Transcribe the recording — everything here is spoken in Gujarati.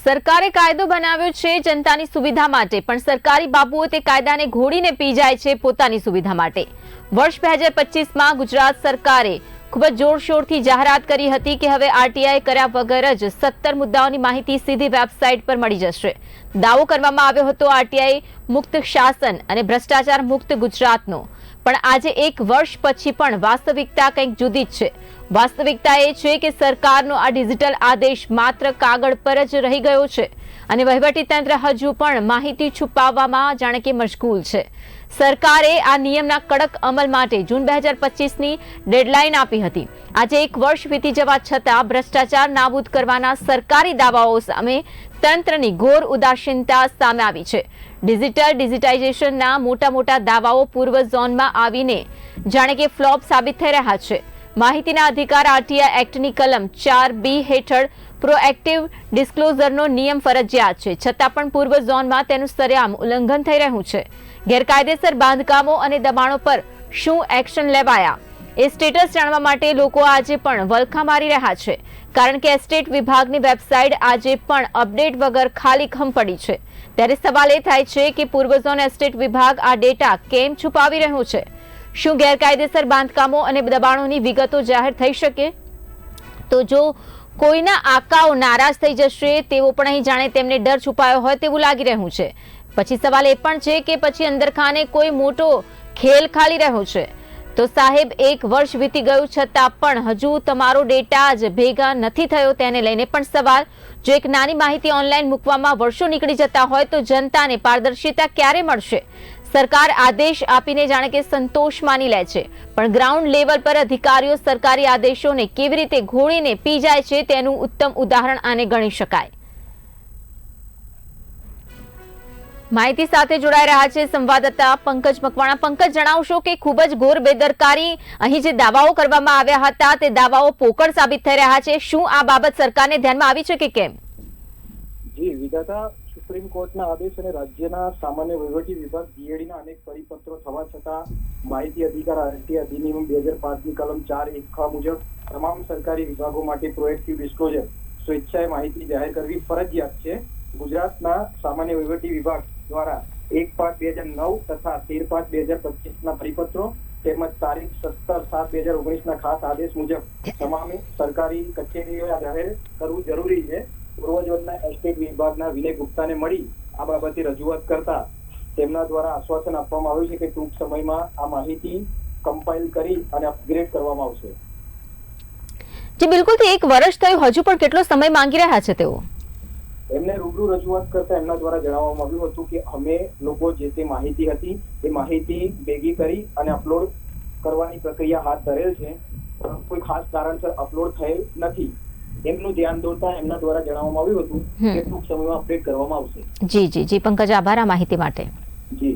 સરકારે કાયદો બનાવ્યો છે જનતાની સુવિધા માટે, પણ સરકારી બાબુઓ તે કાયદાને ઘોડીને પી જાય છે પોતાની સુવિધા માટે। વર્ષ 2025માં ગુજરાત સરકારે ખૂબ જ જોરશોરથી જાહેરાત કરી હતી કે હવે આરટીઆઈ કર્યા વગર જ 17 મુદ્દાઓની માહિતી સીધી વેબસાઇટ પર મળી જશે। દાવો કરવામાં આવ્યો હતો આરટીઆઈ મુક્ત શાસન અને ભ્રષ્ટાચાર મુક્ત ગુજરાતનો, પણ આજે એક વર્ષ પછી પણ વાસ્તવિકતા કંઈક જુદી જ છે। વાસ્તવિકતા એ છે કે સરકારનો આ ડિજિટલ આદેશ માત્ર કાગળ પર જ રહી ગયો છે અને વહીવટીતંત્ર હજુ પણ માહિતી છુપાવવામાં જાણે કે મશગુલ છે। સરકારે આ નિયમના કડક અમલ માટે જૂન 2025ની ડેડલાઇન આપી હતી। આજે એક વર્ષ વીતી જવા છતાં ભ્રષ્ટાચાર નાબૂદ કરવાના સરકારી દાવાઓ સામે તંત્રની ઘોર ઉદાસીનતા સામે આવી છે। ડિજિટાઇઝેશનના મોટા દાવાઓ પૂર્વ ઝોનમાં આવીને જાણે કે ફ્લોપ સાબિત થઈ રહ્યા છે। માહિતીના અધિકાર આરટીઆઈ એક્ટની કલમ 4B હેઠળ પ્રોએક્ટિવ ડિસ્ક્લોઝરનો નિયમ ફરજિયાત છે, છતાં પણ પૂર્વ ઝોનમાં તેનું સરેઆમ ઉલ્લંઘન થઈ રહ્યું છે। ગેરકાયદેસર બાંધકામો અને દબાણો પર શું એક્શન લેવાયા એ સ્ટેટસ જાણવા માટે લોકો આજે પણ વલખા મારી રહ્યા છે, કારણ કે એસ્ટેટ વિભાગની વેબસાઇટ આજે પણ અપડેટ વગર ખાલીખમ પડી છે। ત્યારે સવાલ એ થાય છે કે પૂર્વ ઝોન એસ્ટેટ વિભાગ આ ડેટા કેમ છુપાવી રહ્યું છે? શું ગેરકાયદેસર બાંધકામો અને દબાણોની વિગતો જાહેર થઈ શકે? તો જો કોઈના આકાઓ નારાજ થઈ જશે તેવો પણ અહીં જાણે તેમને ડર છુપાયો હોય તેવું લાગી રહ્યું છે। પછી સવાલ એ પણ છે કે પછી અંદરખાને કોઈ મોટો ખેલ ખાલી રહ્યો છે। તો સાહેબ, એક વર્ષ વીતી ગયું છતાં પણ હજુ તમારો ડેટા જ ભેગા નથી થયો તેને લઈને પણ સવાલ। જો એક નાની માહિતી ઓનલાઈન મૂકવામાં વર્ષો નીકળી જતા હોય તો જનતાને પારદર્શિતા ક્યારે મળશે? સરકાર આદેશ આપીને જાણે કે સંતોષ માની લે છે, પણ ગ્રાઉન્ડ લેવલ પર અધિકારીઓ સરકારી આદેશોને કેવી રીતે ઘોડીને પી જાય છે તેનું ઉત્તમ ઉદાહરણ આને ગણી શકાય। માહિતી સાથે જોડાઈ રહ્યા છે સંવાદદાતા પંકજ મકવાણા। પંકજ, જણાવશો કે ખૂબ જ ઘોર બેદરકારી અહીં જે દાવાઓ કરવામાં આવ્યા હતા તે દાવાઓ પોકળ સાબિત થઈ રહ્યા છે। શું આ બાબત સરકારને ધ્યાનમાં આવી છે કે કેમ? જી વિધાતા, સુપ્રીમ કોર્ટના આદેશ અને રાજ્યના સામાન્ય વહીવટી વિભાગ જીએડીના અનેક પરિપત્રો થવા છતાં માહિતી અધિકાર આરટીઆઈ અધિનિયમ 2005ની કલમ 4(1) મુજબ તમામ સરકારી વિભાગો માટે પ્રોએક્ટિવ ડિસ્ક્લોઝર સ્વેચ્છાએ માહિતી જાહેર કરવી ફરજિયાત છે। ગુજરાતના સામાન્ય વહીવટી વિભાગ દ્વારા 1/5/2009 તથા 13/5/2025ના પરિપત્રો તેમજ તારીખ 17/7/2019ના ખાસ આદેશ મુજબ તમામ સરકારી કચેરીઓએ જાહેર કરવું જરૂરી છે। પૂર્વ ઝોનના એસ્ટેટ વિભાગના વિનય ગુપ્તાને મળી આ બાબતે રજૂઆત કરતા તેમના દ્વારા આશ્વાસન આપવામાં આવ્યું છે કે ટૂંક સમયમાં આ માહિતી કમ્પાઇલ કરી અને અપગ્રેડ કરવામાં આવશે। જી બિલકુલ, એક વર્ષ થયું, હજુ પણ કેટલો સમય માંગી રહ્યા છે તેઓ? એમને રૂબરૂ રજૂઆત કરતા એમના દ્વારા જણાવવામાં આવ્યું હતું કે અમે લોકો જે તે માહિતી હતી એ માહિતી ભેગી કરી અને અપલોડ કરવાની પ્રક્રિયા હાથ ધરેલ છે, કોઈ ખાસ કારણસર અપલોડ થયેલ નથી। એમનું ધ્યાન દોરતા એમના દ્વારા જણાવવામાં આવ્યું હતું કે ટૂંક સમયમાં અપડેટ કરવામાં આવશે। જી પંકજ, આભાર આ માહિતી માટે। જી।